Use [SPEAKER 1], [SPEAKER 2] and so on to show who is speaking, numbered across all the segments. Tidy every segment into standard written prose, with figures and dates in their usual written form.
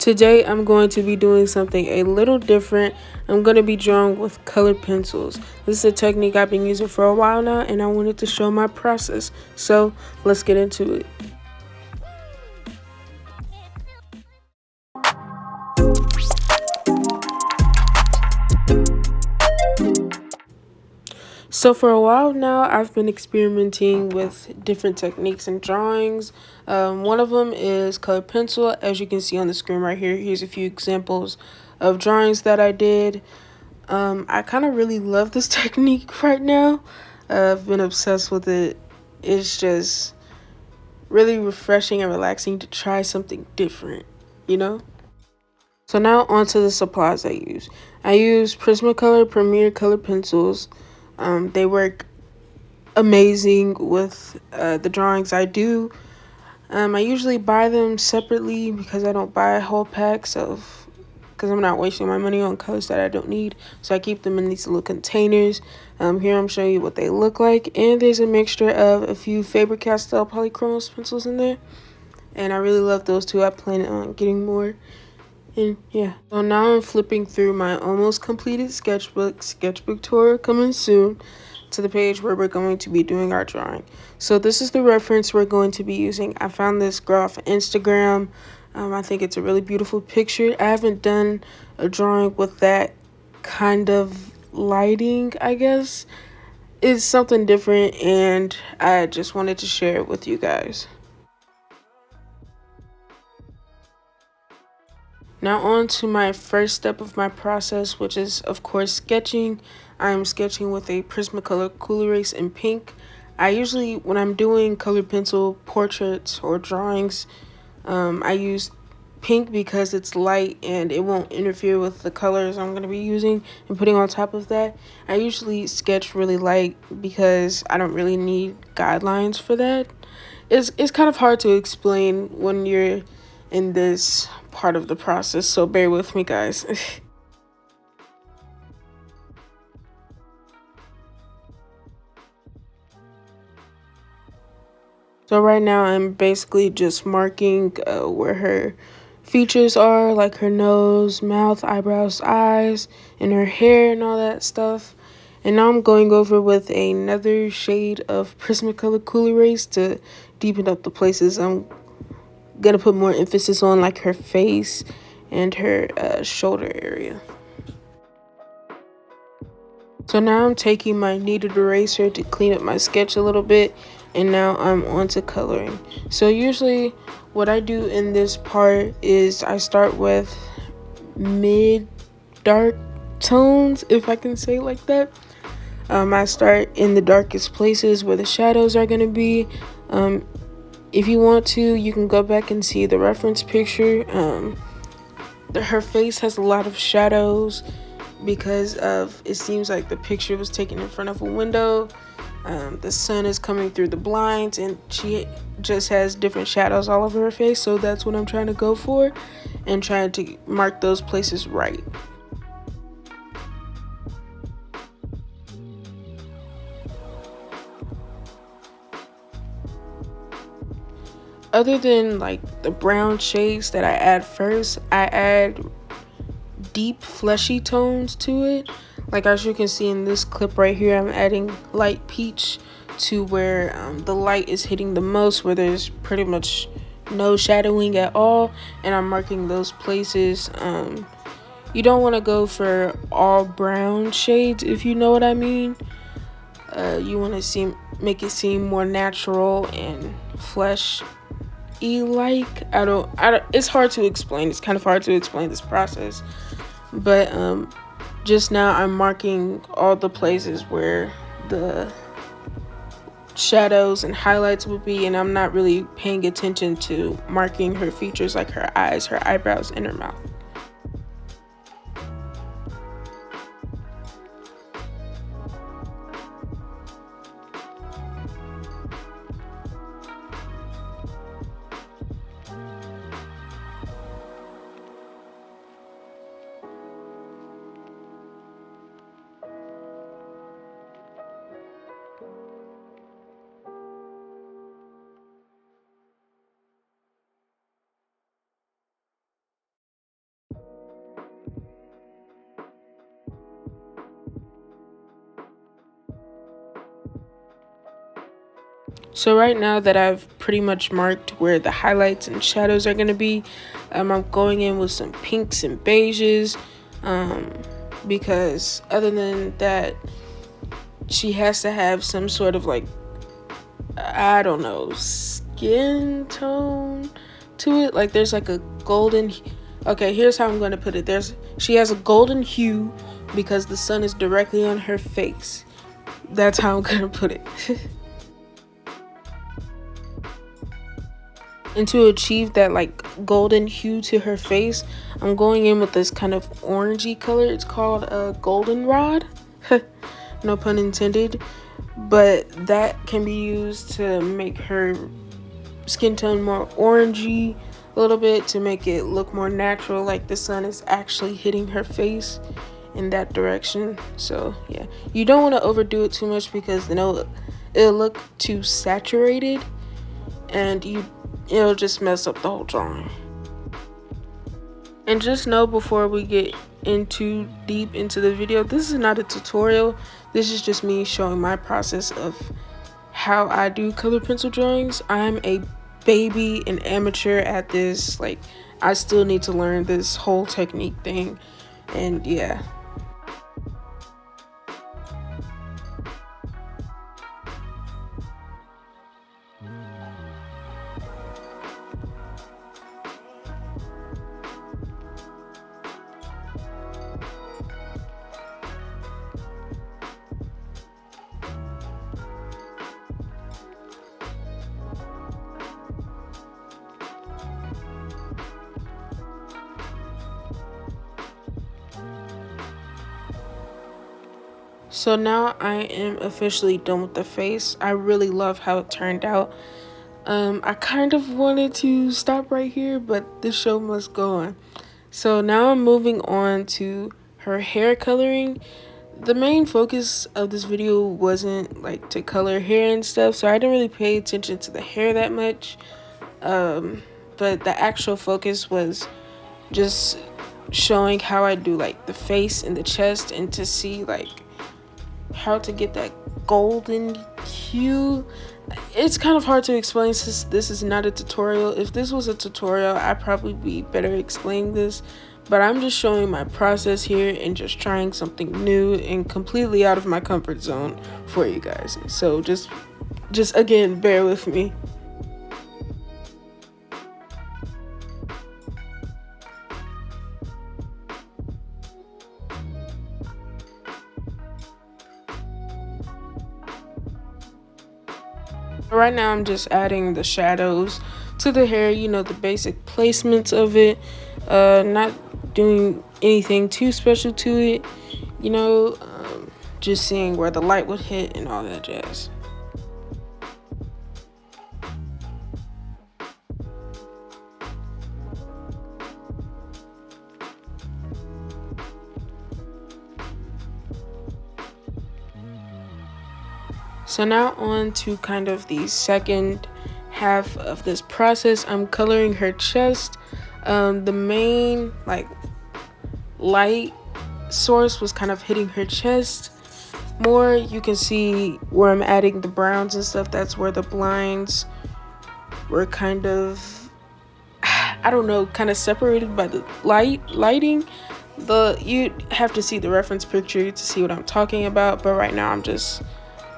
[SPEAKER 1] Today I'm going to be doing something a little different. I'm going to be drawing with colored pencils. This is a technique I've been using for a while now, and I wanted to show my process. So let's get into it. So for a while now, I've been experimenting with different techniques and drawings. One of them is colored pencil. As you can see on the screen right here, here's a few examples of drawings that I did. I kind of really love this technique right now. I've been obsessed with it. It's just really refreshing and relaxing to try something different, you know? So now onto the supplies I use. I use Prismacolor Premier Color pencils. They work amazing with the drawings I do. I usually buy them separately because I don't buy whole packs because I'm not wasting my money on colors that I don't need. So I keep them in these little containers. Here I'm showing you what they look like. And there's a mixture of a few FABER CASTELL POLYCHROMOS pencils in there. And I really love those two. I plan on getting more. And yeah. So now I'm flipping through my almost completed sketchbook tour coming soon, to the page where we're going to be doing our drawing. So this is the reference we're going to be using. I found this girl off Instagram. I think it's a really beautiful picture. I haven't done a drawing with that kind of lighting, I guess. It's something different, and I just wanted to share it with you guys. Now on to my first step of my process, which is of course sketching. I'm sketching with a Prismacolor Cool Erase in pink. I usually, when I'm doing colored pencil portraits or drawings, I use pink because it's light and it won't interfere with the colors I'm going to be using and putting on top of that. I usually sketch really light because I don't really need guidelines for that. It's kind of hard to explain when you're in this part of the process, so bear with me, guys. So right now I'm basically just marking where her features are, like her nose, mouth, eyebrows, eyes, and her hair and all that stuff. And now I'm going over with another shade of Prismacolor Cool Erase to deepen up the places I'm gonna put more emphasis on, like her face and her shoulder area. So now I'm taking my kneaded eraser to clean up my sketch a little bit, and now I'm on to coloring. So usually what I do in this part is I start with mid dark tones, if I can say it like that. I start in the darkest places where the shadows are going to be. If you want to, you can go back and see the reference picture. Her face has a lot of shadows because of, it seems like the picture was taken in front of a window. The sun is coming through the blinds and she just has different shadows all over her face, so that's what I'm trying to go for and trying to mark those places right. Other than like the brown shades that I add first, I add deep fleshy tones to it. Like as you can see in this clip right here, I'm adding light peach to where the light is hitting the most, where there's pretty much no shadowing at all, and I'm marking those places. You don't want to go for all brown shades, if you know what I mean. You want to make it seem more natural and flesh like. I don't it's hard to explain. It's kind of hard to explain this process, but just now I'm marking all the places where the shadows and highlights would be, and I'm not really paying attention to marking her features like her eyes, her eyebrows, and her mouth. So right now that I've pretty much marked where the highlights and shadows are going to be, I'm going in with some pinks and beiges, because other than that, she has to have some sort of like, I don't know, skin tone to it. Like there's like a golden, okay, here's how I'm going to put it. She has a golden hue because the sun is directly on her face. That's how I'm going to put it. And to achieve that like golden hue to her face, I'm going in with this kind of orangey color. It's called a goldenrod. No pun intended. But that can be used to make her skin tone more orangey a little bit, to make it look more natural, like the sun is actually hitting her face in that direction. So yeah, you don't want to overdo it too much because it'll look too saturated and it'll just mess up the whole drawing. And just know, before we get into deep into the video, this is not a tutorial. This is just me showing my process of how I do color pencil drawings. I'm a baby and amateur at this. Like, I still need to learn this whole technique thing. And yeah. So now I am officially done with the face. I really love how it turned out. I kind of wanted to stop right here, but the show must go on. So now I'm moving on to her hair coloring. The main focus of this video wasn't like to color hair and stuff, so I didn't really pay attention to the hair that much. But the actual focus was just showing how I do like the face and the chest, and to see like how to get that golden hue. It's kind of hard to explain since this is not a tutorial. If this was a tutorial, I'd probably be better explaining this, but I'm just showing my process here and just trying something new and completely out of my comfort zone for you guys. So just again, bear with me. Right now I'm just adding the shadows to the hair, you know, the basic placements of it, not doing anything too special to it, you know, just seeing where the light would hit and all that jazz. So now on to kind of the second half of this process. I'm coloring her chest. The main like light source was kind of hitting her chest more. You can see where I'm adding the browns and stuff. That's where the blinds were kind of, I don't know, kind of separated by the lighting. You have to see the reference picture to see what I'm talking about, but right now I'm just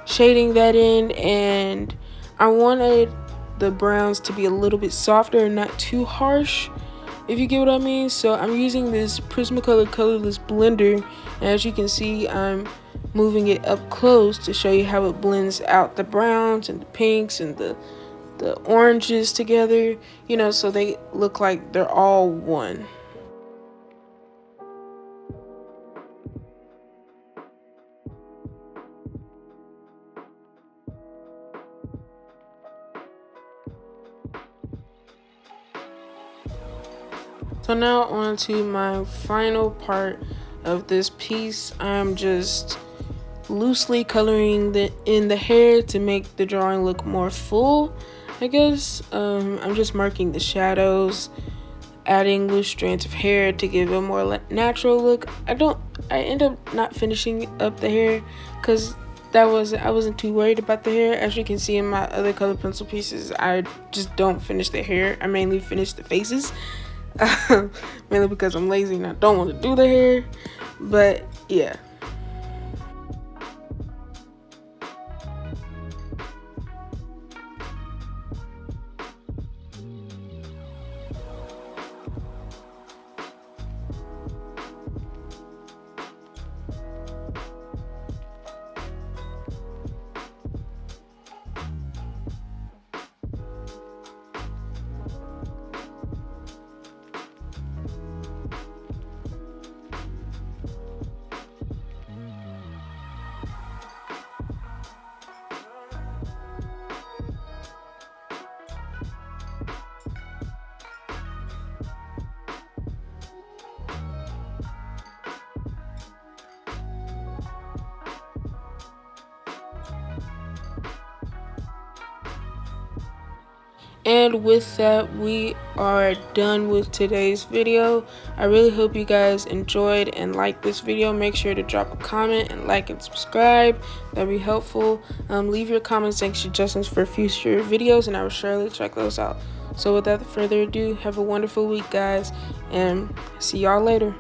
[SPEAKER 1] shading that in, and I wanted the browns to be a little bit softer and not too harsh, if you get what I mean. So I'm using this Prismacolor colorless blender, and as you can see, I'm moving it up close to show you how it blends out the browns and the pinks and the oranges together, you know, so they look like they're all one. So now on to my final part of this piece. I'm just loosely coloring in the hair to make the drawing look more full, I guess. I'm just marking the shadows, adding loose strands of hair to give a more natural look. I end up not finishing up the hair because I wasn't too worried about the hair. As you can see in my other color pencil pieces, I just don't finish the hair. I mainly finish the faces. Mainly because I'm lazy and I don't want to do the hair. But yeah. And with that, we are done with today's video. I really hope you guys enjoyed and liked this video. Make sure to drop a comment and like and subscribe. That'd be helpful. Leave your comments and suggestions for future videos, and I will surely check those out. So without further ado, have a wonderful week, guys, and see y'all later.